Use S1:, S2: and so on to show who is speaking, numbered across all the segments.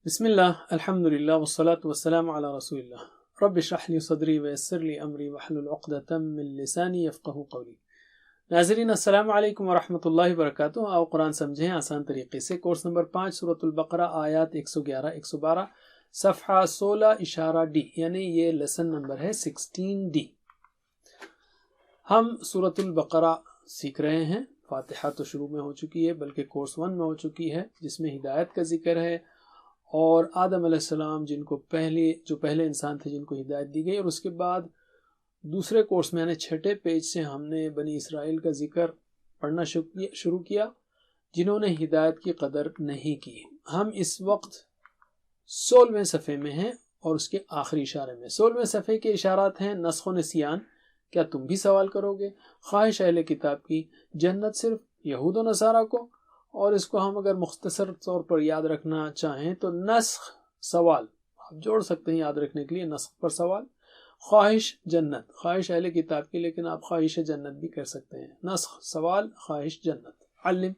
S1: بسم اللہ الحمد للہ والصلاة والسلام علی رسول اللہ رب اشرح لی صدری ویسر لی امری واحلل عقدۃ من لسانی یفقہوا قولی۔ ناظرین السلام علیکم ورحمۃ اللہ وبرکاتہ۔ آؤ قرآن سمجھیں آسان طریقے سے۔ کورس نمبر 5 سورۃ البقرہ آیات 111 112 صفحہ 16 اشارہ ڈی، یعنی یہ لیسن نمبر ہے 16D۔ ہم سورۃ البقرہ سیکھ رہے ہیں۔ فاتحہ تو شروع میں ہو چکی ہے، بلکہ کورس 1 میں ہو چکی ہے، جس میں ہدایت کا ذکر ہے اور آدم علیہ السلام جو پہلے انسان تھے جن کو ہدایت دی گئی، اور اس کے بعد دوسرے کورس میں یعنی 6 پیج سے ہم نے بنی اسرائیل کا ذکر پڑھنا شروع کیا جنہوں نے ہدایت کی قدر نہیں کی۔ ہم اس وقت 16ویں صفحے میں ہیں اور اس کے آخری اشارے میں۔ 16ویں صفحے کے اشارات ہیں نسخ و نسیان، کیا تم بھی سوال کرو گے؟ خواہش اہل کتاب کی، جنت صرف یہود و نصارہ کو، اور اس کو ہم اگر مختصر طور پر یاد رکھنا چاہیں تو نسخ سوال آپ جوڑ سکتے ہیں یاد رکھنے کے لیے، نسخ پر سوال، خواہش جنت، خواہش اہل کتاب کی، لیکن آپ خواہش جنت بھی کر سکتے ہیں، نسخ سوال خواہش جنت۔ علم۔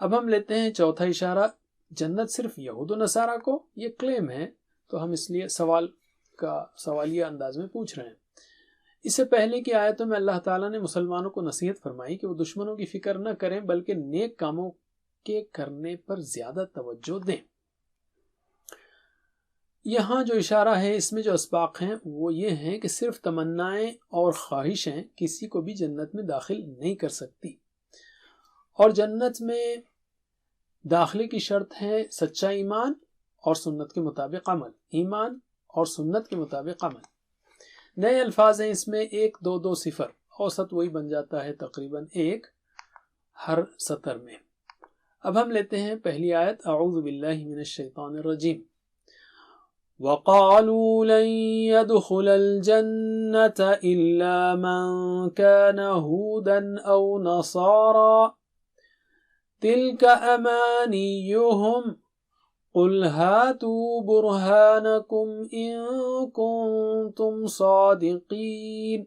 S1: اب ہم لیتے ہیں چوتھا اشارہ، جنت صرف یہود و نصارہ کو، یہ کلیم ہے تو ہم اس لیے سوالیہ انداز میں پوچھ رہے ہیں۔ اس سے پہلے کی آیتوں میں اللہ تعالیٰ نے مسلمانوں کو نصیحت فرمائی کہ وہ دشمنوں کی فکر نہ کریں بلکہ نیک کاموں کے کرنے پر زیادہ توجہ دیں۔ یہاں جو اشارہ ہے اس میں جو اسباق ہیں وہ یہ ہیں کہ صرف تمنائیں اور خواہشیں کسی کو بھی جنت میں داخل نہیں کر سکتی، اور جنت میں داخلے کی شرط ہے سچا ایمان اور سنت کے مطابق عمل، ایمان اور سنت کے مطابق عمل۔ نئے الفاظ ہیں اس میں 1 2 2 0، اوسط وہی بن جاتا ہے تقریباً 1 ہر سطر میں۔ اب ہم لیتے ہیں پہلی آیت، اعوذ باللہ من الشیطان الرجیم۔ وَقَالُوا لَن يَدْخُلَ الْجَنَّةَ إِلَّا مَن كَانَ هُودًا أَوْ نَصَارَىٰ تِلْكَ أَمَانِيُّهُمْ قُلْ هَاتُوا بُرْهَانَكُمْ إِن كُنتُمْ صَادِقِينَ۔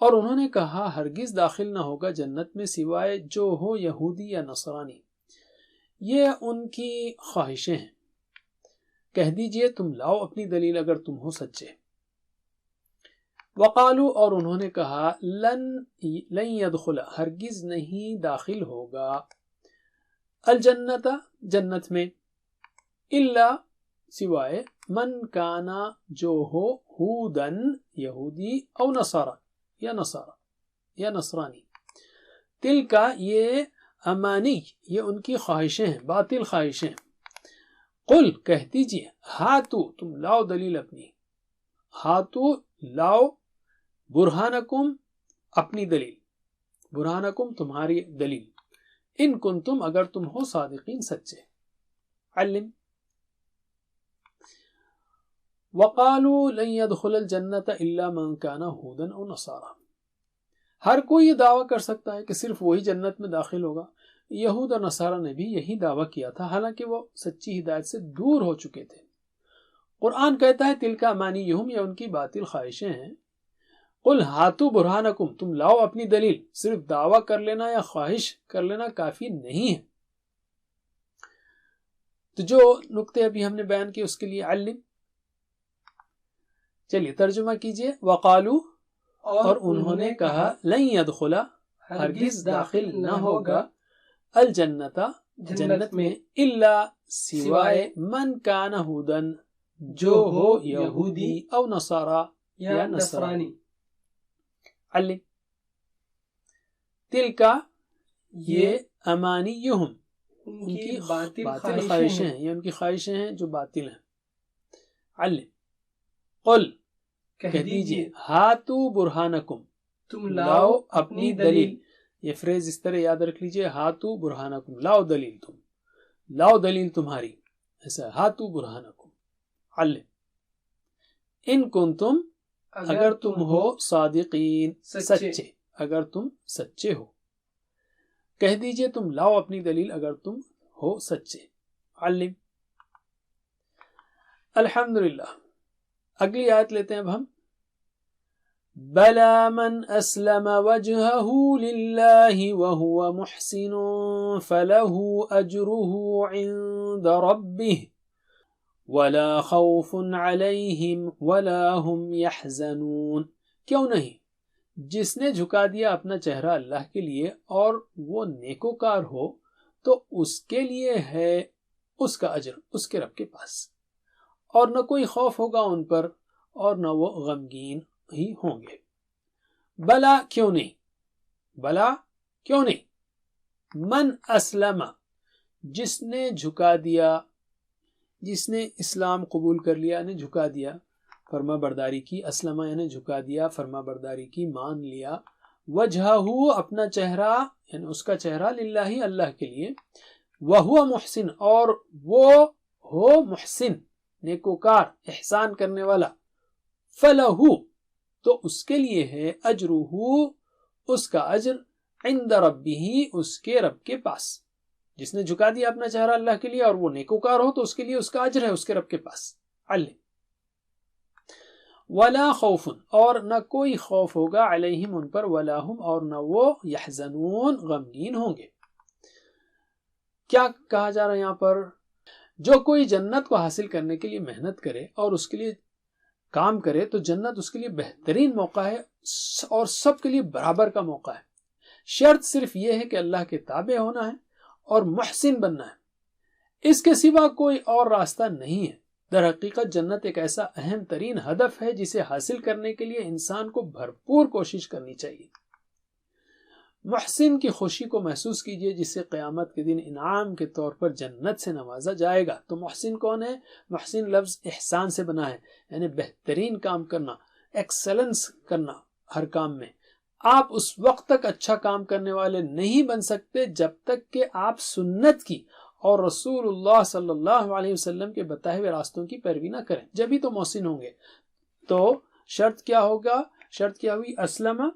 S1: اور انہوں نے کہا ہرگز داخل نہ ہوگا جنت میں سوائے جو ہو یہودی یا نصرانی، یہ ان کی خواہشیں ہیں، کہہ دیجئے تم لاؤ اپنی دلیل اگر تم ہو سچے۔ وقالو، اور انہوں نے کہا لن يدخل، ہرگز نہیں داخل ہوگا، الجنت، جنت میں، الا، سوائے، من کانا، جو ہو، ہودن، یہودی، او نصارہ، یا نصرانی، تل کا، یہ امانی، یہ ان کی خواہشیں ہیں، باطل خواہشیں۔ قل، کہہ دیجئے، ہاتو، تم لاؤ دلیل اپنی، ہاتو، لاؤ، برہانکم، اپنی دلیل، برہانکم، تمہاری دلیل، ان کنتم، اگر تم ہو، صادقین، سچے۔ علم۔ وقالوا لن يدخل الجنة الا من كان هودا او نصارى، ہر کوئی یہ دعویٰ کر سکتا ہے کہ صرف وہی جنت میں داخل ہوگا۔ یہود اور نصارہ نے بھی یہی دعویٰ کیا تھا، حالانکہ وہ سچی ہدایت سے دور ہو چکے تھے۔ قرآن کہتا ہے تلک امانیہم، یہ ان کی باطل خواہشیں ہیں۔ قل ہاتو برہانکم، تم لاؤ اپنی دلیل، صرف دعویٰ کر لینا یا خواہش کر لینا کافی نہیں ہے۔ تو جو نقطے ابھی ہم نے بیان کیے اس کے لیے علم۔ چلیے ترجمہ کیجئے۔ وقالو، اور انہوں نے کہا، لن يدخل، ہرگز داخل نہ ہوگا، الجنت، جنت میں، الا، سوائے، من کان ہودن، جو ہو یہودی، او نصارہ، یا نصرانی۔ علم۔ تل کا، یہ امانیہم، ان کی باطل خواہشیں ہیں، یہ ان کی خواہشیں ہیں جو باطل ہیں۔ علم۔ قل، کہہ دیجئے، ہاتو برہانکم، تم لاؤ اپنی دلیل۔ یہ فریز اس طرح یاد رکھ لیجئے، ہاتو برہانکم، لاؤ دلیل، تم لاؤ دلیل تمہاری، ایسا ہاتو برہانکم۔ علم۔ ان کنتم، اگر تم ہو، صادقین، سچے، اگر تم سچے ہو، کہہ دیجئے تم لاؤ اپنی دلیل اگر تم ہو سچے۔ علم۔ الحمدللہ۔ اگلی آیت لیتے ہیں اب ہم، بلا من اسلم وجهه لله وهو محسن فله اجره عند ربه ولا خوف عليهم ولا هم يحزنون. کیوں نہیں؟ جس نے جھکا دیا اپنا چہرہ اللہ کے لیے اور وہ نیکوکار ہو تو اس کے لیے ہے اس کا اجر اس کے رب کے پاس، اور نہ کوئی خوف ہوگا ان پر اور نہ وہ غمگین ہی ہوں گے. بلا کیوں نہیں؟ بلا کیوں نہیں؟ من اسلم، جس نے جھکا دیا، جس نے اسلام قبول کر لیا یعنی جھکا دیا، فرما برداری کی، اسلم یعنی جھکا دیا، فرما برداری کی، مان لیا، وجہہ اپنا چہرہ یعنی اس کا چہرہ، للہ اللہ کے لیے، وہو محسن اور وہ ہو محسن نیکوکار احسان کرنے والا، فلہو تو اس کے لیے ہے، اجرہ اس کا اجر، عند ربہ اس کے رب کے پاس. جس نے جھکا دیا اپنا چہرہ اللہ کے لیے اور وہ نیکوکار ہو تو اس کے لیے اس کا اجر ہے اس کے رب کے پاس. علم. ولا خوف اور نہ کوئی خوف ہوگا، علیہم ان پر، ولا ہم اور نہ وہ، یحزنون غمگین ہوں گے. کیا کہا جا رہا ہے یہاں پر؟ جو کوئی جنت کو حاصل کرنے کے لیے محنت کرے اور اس کے لیے کام کرے تو جنت اس کے لیے بہترین موقع ہے اور سب کے لیے برابر کا موقع ہے. شرط صرف یہ ہے کہ اللہ کے تابع ہونا ہے اور محسن بننا ہے، اس کے سوا کوئی اور راستہ نہیں ہے. در حقیقت جنت ایک ایسا اہم ترین ہدف ہے جسے حاصل کرنے کے لیے انسان کو بھرپور کوشش کرنی چاہیے. محسن کی خوشی کو محسوس کیجئے جسے قیامت کے دن انعام کے طور پر جنت سے نوازا جائے گا. تو محسن کون ہے؟ محسن لفظ احسان سے بنا ہے، یعنی بہترین کام کرنا، ایکسلنس کرنا ہر کام میں. آپ اس وقت تک اچھا کام کرنے والے نہیں بن سکتے جب تک کہ آپ سنت کی اور رسول اللہ صلی اللہ علیہ وسلم کے بتائے ہوئے راستوں کی پیروی نہ کریں، جبھی تو محسن ہوں گے. تو شرط کیا ہوگا؟ شرط کیا ہوئی؟ اسلم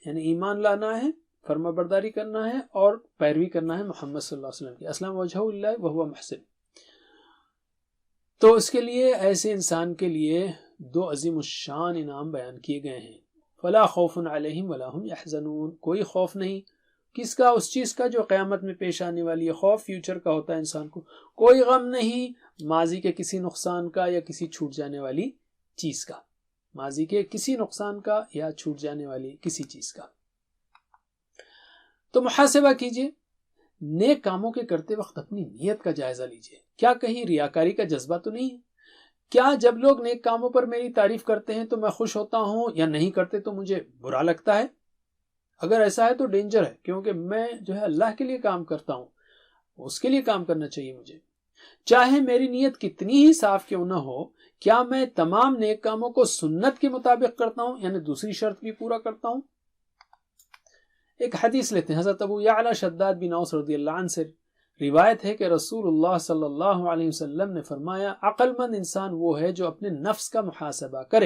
S1: یعنی ایمان لانا ہے، فرما برداری کرنا ہے اور پیروی کرنا ہے محمد صلی اللہ علیہ وسلم کی. اسلم وجہ اللہ وہو محسن. تو اس کے لیے ایسے انسان کے لیے دو عظیم الشان انعام بیان کیے گئے ہیں. فلا خوف علیہم ولا هم یحزنون، کوئی خوف نہیں. کس کا؟ اس چیز کا جو قیامت میں پیش آنے والی ہے. خوف فیوچر کا ہوتا ہے انسان کو. کوئی غم نہیں ماضی کے کسی نقصان کا یا کسی چھوٹ جانے والی چیز کا، ماضی کے کسی نقصان کا یا چھوٹ جانے والی کسی چیز کا. تو محاسبہ کیجئے، نیک کاموں کے کرتے وقت اپنی نیت کا جائزہ لیجئے. کیا کہیں ریاکاری کا جذبہ تو نہیں ہے؟ کیا جب لوگ نیک کاموں پر میری تعریف کرتے ہیں تو میں خوش ہوتا ہوں یا نہیں کرتے تو مجھے برا لگتا ہے؟ اگر ایسا ہے تو ڈینجر ہے، کیونکہ میں جو ہے اللہ کے لیے کام کرتا ہوں، اس کے لیے کام کرنا چاہیے مجھے. چاہے میری نیت کتنی ہی صاف کیوں نہ ہو، کیا میں تمام نیک کاموں کو سنت کے مطابق کرتا ہوں، یعنی دوسری شرط بھی پورا کرتا ہوں؟ ایک حدیث لیتے ہیں. حضرت ابو یعلا شداد بن اوس رضی اللہ عنہ سے روایت ہے کہ رسول اللہ صلی اللہ علیہ وسلم نے فرمایا، عقل مند انسان وہ ہے جو اپنے نفس کا محاسبہ کرے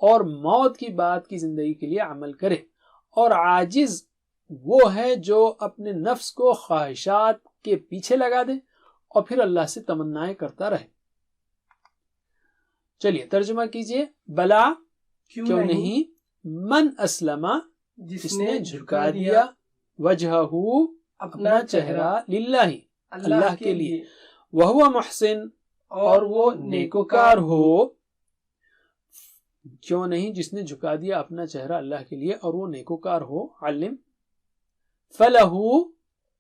S1: اور موت کی بعد کی زندگی کے لیے عمل کرے، اور عاجز وہ ہے جو اپنے نفس کو خواہشات کے پیچھے لگا دے اور پھر اللہ سے تمنائیں کرتا رہے. چلیے ترجمہ کیجئے. بلا کیوں نہیں، من اسلم جس نے جھکا دیا، وجہہ اپنا چہرہ، للہ اللہ کے لیے، وہو محسن اور وہ نیکوکار ہو. کیوں نہیں؟ جس نے جھکا دیا اپنا چہرہ اللہ کے لیے اور وہ نیکوکار ہو. علم. فلہو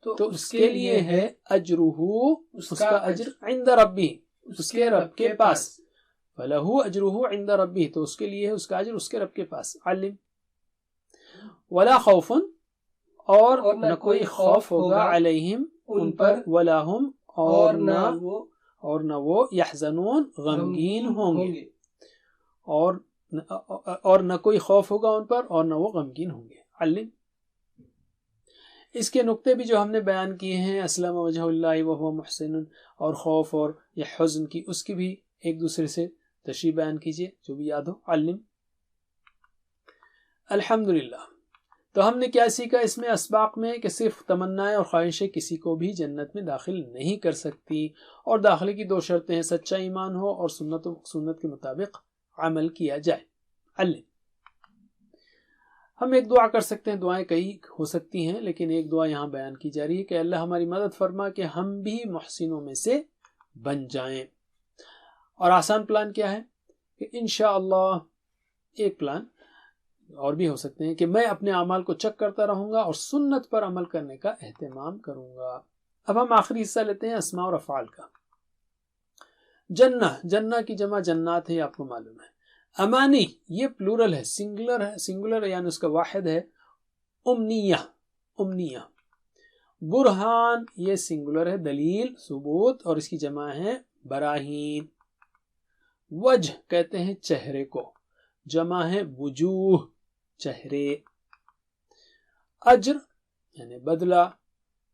S1: تو اس کے لیے ہے، اجرہ اس کا اجر، عند ربی اس کے رب کے پاس. فلہو اجرہ عند ربی تو اس کے لیے ہے اس کا اجر اس کے رب کے پاس. علم. ولا خوف اور نہ کوئی خوف ہوگا، علیہم ان پر، ولا ہم اور نہ وہ، یحزنون غمگین ہوں گے، اور نہ کوئی خوف ہوگا ان پر اور نہ وہ غمگین ہوں گے. علم. اس کے نقطے بھی جو ہم نے بیان کیے ہیں، اسلم وجہ اللہ وہو محسن اور خوف اور یہ حزن کی، اس کی بھی ایک دوسرے سے تشریح بیان کیجئے جو بھی یاد ہو. علم. الحمدللہ. تو ہم نے کیا سیکھا اس میں اسباق میں؟ کہ صرف تمنائیں اور خواہشیں کسی کو بھی جنت میں داخل نہیں کر سکتی، اور داخلے کی دو شرطیں ہیں، سچا ایمان ہو اور سنت کے مطابق عمل کیا جائے. علم. ہم ایک دعا کر سکتے ہیں، دعائیں کئی ہو سکتی ہیں، لیکن ایک دعا یہاں بیان کی جا رہی ہے کہ اللہ ہماری مدد فرما کہ ہم بھی محسنوں میں سے بن جائیں۔ اور آسان پلان کیا ہے کہ انشاءاللہ، ایک پلان اور بھی ہو سکتے ہیں کہ میں اپنے اعمال کو چیک کرتا رہوں گا اور سنت پر عمل کرنے کا اہتمام کروں گا۔ اب ہم آخری حصہ لیتے ہیں اسماء اور افعال کا۔ جنہ کی جمع جنات ہے، یہ آپ کو معلوم ہے۔ امانی یہ پلورل ہے، سنگولر یعنی اس کا واحد ہے امنیہ۔ برہان یہ سنگولر ہے، دلیل، ثبوت، اور اس کی جمع ہے براہین۔ وجہ کہتے ہیں چہرے کو، جمع ہے وجوہ، چہرے۔ اجر یعنی بدلہ،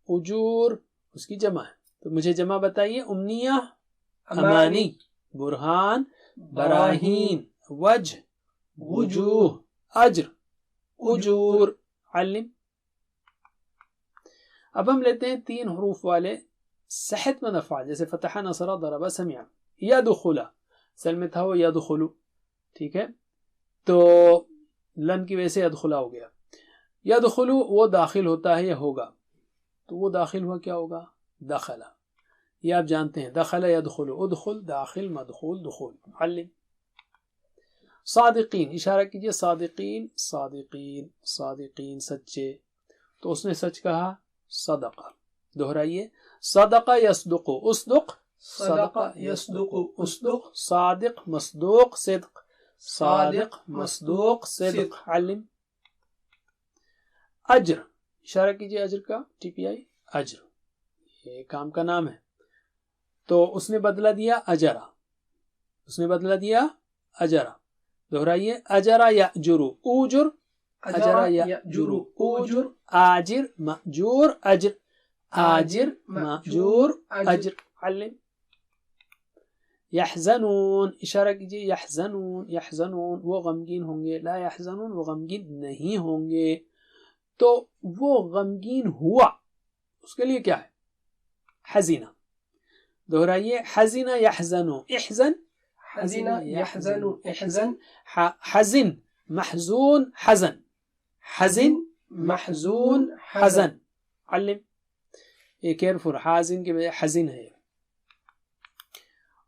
S1: اجور اس کی جمع ہے۔ تو مجھے جمع بتائیے، امنیہ، امانی، برہان، براہین، وجہ، وجوہ، اجر، اجور، علم۔ اب ہم لیتے ہیں 3 حروف والے صحت مند افعال، جیسے فتح، نصر، ضرب، سمع۔ یدخل اصل میں تھا وہ یدخلو، ٹھیک ہے، تو لن کی وجہ سے یدخلا ہو گیا۔ یدخلو وہ داخل ہوتا ہے یا ہوگا، تو وہ داخل ہوا کیا ہوگا؟ دخل، یہ آپ جانتے ہیں، دخل یدخلو، ادخل داخل، مدخول دخول، علم۔ صادقین اشارہ کیجئے، صادقین، صادقین، صادقین سچے، تو اس نے سچ کہا، صدقہ۔ دہرائیے، صدقہ یصدق، اصدق، صدقہ یصدق، اصدق، صادق مصدوق صدق، صادق مصدوق صدق، علم۔ اجر اشارہ کیجئے، اجر کا ٹی پی آئی، اجر یہ کام کا نام ہے، تو اس نے بدلہ دیا اجرا، اس نے بدلہ دیا اجرا۔ دہرائیے، اجرا یأجرو، اوجر، اجرا یأجرو، اوجر، آجر مأجور، اجر، آجر مأجور، اجر، علم۔ یحزنون اشارہ کیجئے، یحزنون، یحزنون وہ غمگین ہوں گے، لا یحزنون وہ غمگین نہیں ہوں گے، تو وہ غمگین ہوا، اس کے لیے کیا ہے؟ حزینہ۔ دہرائیے، حزینہ یحزنو، احزن، حزینہ یحزنو، احزن، حزن محزون، حزن، حزن محزون، حزن، علم۔ یہ کیئرفل، حازن کی بجائے حزن ہے۔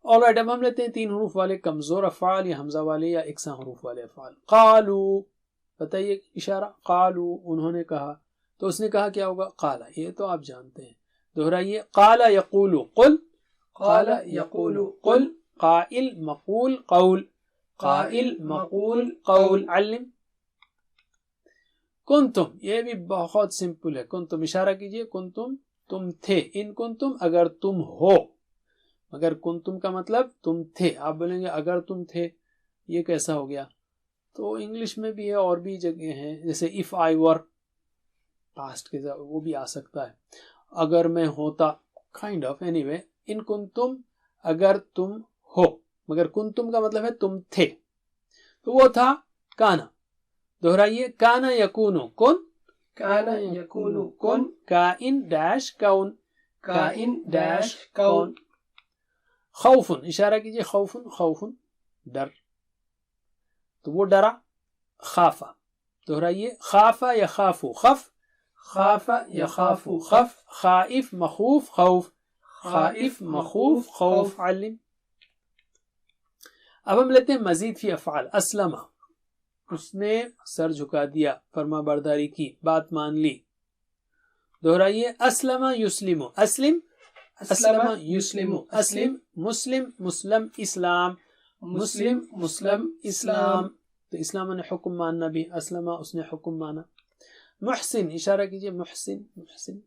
S1: آلرائٹ، اب ہم لیتے ہیں 3 حروف والے کمزور افعال، یا حمزہ والے یا یکساں حروف والے افعال۔ قالو بتائیے اشارہ، قالو انہوں نے کہا، تو اس نے کہا کیا ہوگا؟ قالا، یہ تو آپ جانتے ہیں۔ دہرائیے، قال یقول قل، قال یقول قل، قائل مقول قول، قائل مقول قول، علم۔ کنتم یہ بھی بہت سمپل ہے، کنتم اشارہ کیجئے، کنتم تم تھے، ان کنتم اگر تم ہو، اگر کنتم کا مطلب تم تھے، آپ بولیں گے اگر تم تھے یہ کیسا ہو گیا؟ تو انگلش میں بھی ہے اور بھی جگہ ہیں، جیسے if I were past کے وہ بھی آ سکتا ہے، اگر میں ہوتا، kind of anyway، ان کنتم اگر تم ہو، مگر کنتم کا مطلب ہے تم تھے، تو وہ تھا کانا۔ دہرائیے، کانا یکونو کن، کانا یکونو کن، کائن ڈیش کون، کائن ڈیش کون۔ خوفن اشارہ کیجئے، خوفن، خوفن ڈر، تو وہ ڈرا، خافا۔ دہرائیے، خافا یخافو خف، خافا یخافو خف، خائف مخوف خوف، خائف مخوف خوف، علم۔ اب ہم لیتے ہیں مزید فی افعال۔ اسلمہ اس نے سر جھکا دیا، فرما برداری کی، بات مان لی۔ دہرائیے، اسلم یسلم، اسلم، اسلم یسلم، اسلم، مسلم، مسلم اسلام، مسلم، مسلم اسلام، تو اسلام نے حکم ماننا بھی، اسلم اس نے حکم مانا۔ محسن اشارہ کیجئے، محسن، محسن،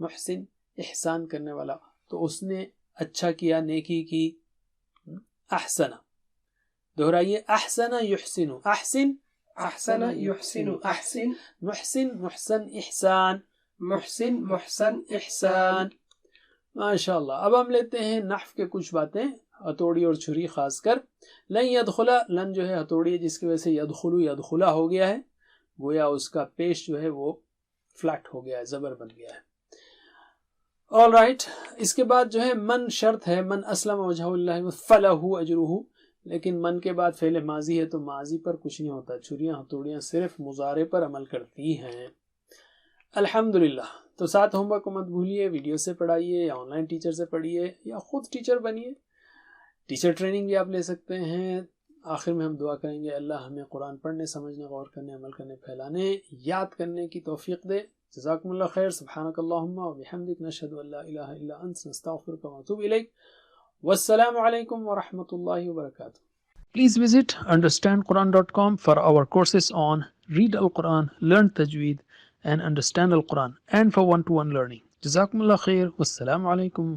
S1: محسن احسان کرنے والا، تو اس نے اچھا کیا، نیکی کی، احسن۔ دہرائیے، احسن یحسن، احسن، احسن یحسن، احسن، محسن، محسن احسان، محسن، محسن احسان۔ ماشاءاللہ۔ اب ہم لیتے ہیں نحو کے کچھ باتیں، ہتھوڑی اور چھری خاص کر۔ لن یدخلا، لن جو ہے ہتھوڑی ہے جس کی وجہ سے یدخلو یدخلا ہو گیا ہے، گویا اس کا پیش جو ہے وہ فلیٹ ہو گیا ہے، زبر بن گیا ہے۔ آل رائٹ، اس کے بعد جو ہے من شرط ہے، من اسلم وجہ اللہ فلہ اجرہ، لیکن من کے بعد فعل ماضی ہے تو ماضی پر کچھ نہیں ہوتا، چھریاں ہتھوڑیاں صرف مضارع پر عمل کرتی ہیں۔ الحمدللہ۔ تو 7 ہوم ورک کو مت بھولیے، ویڈیو سے پڑھائیے یا آن لائن ٹیچر سے پڑھیے یا خود ٹیچر بنیے، ٹیچر ٹریننگ بھی آپ لے سکتے ہیں۔ آخر میں ہم دعا کریں گے اللہ ہمیں قرآن پڑھنے، سمجھنے، غور کرنے، عمل کرنے، پھیلانے، یاد کرنے کی توفیق دے۔ جزاکم اللہ خیر۔ سبحانک اللہم و بحمدک، نشہد ان لا الہ الا انت، نستغفرک و نتوب الیک۔ والسلام علیکم ورحمۃ اللہ وبرکاتہ۔ Please visit understandquran.com for our courses on Read Al-Quran, Learn Tajweed and Understand Al-Quran, and for one-to-one learning. Jazakumullah khair. Wassalamu alaikum.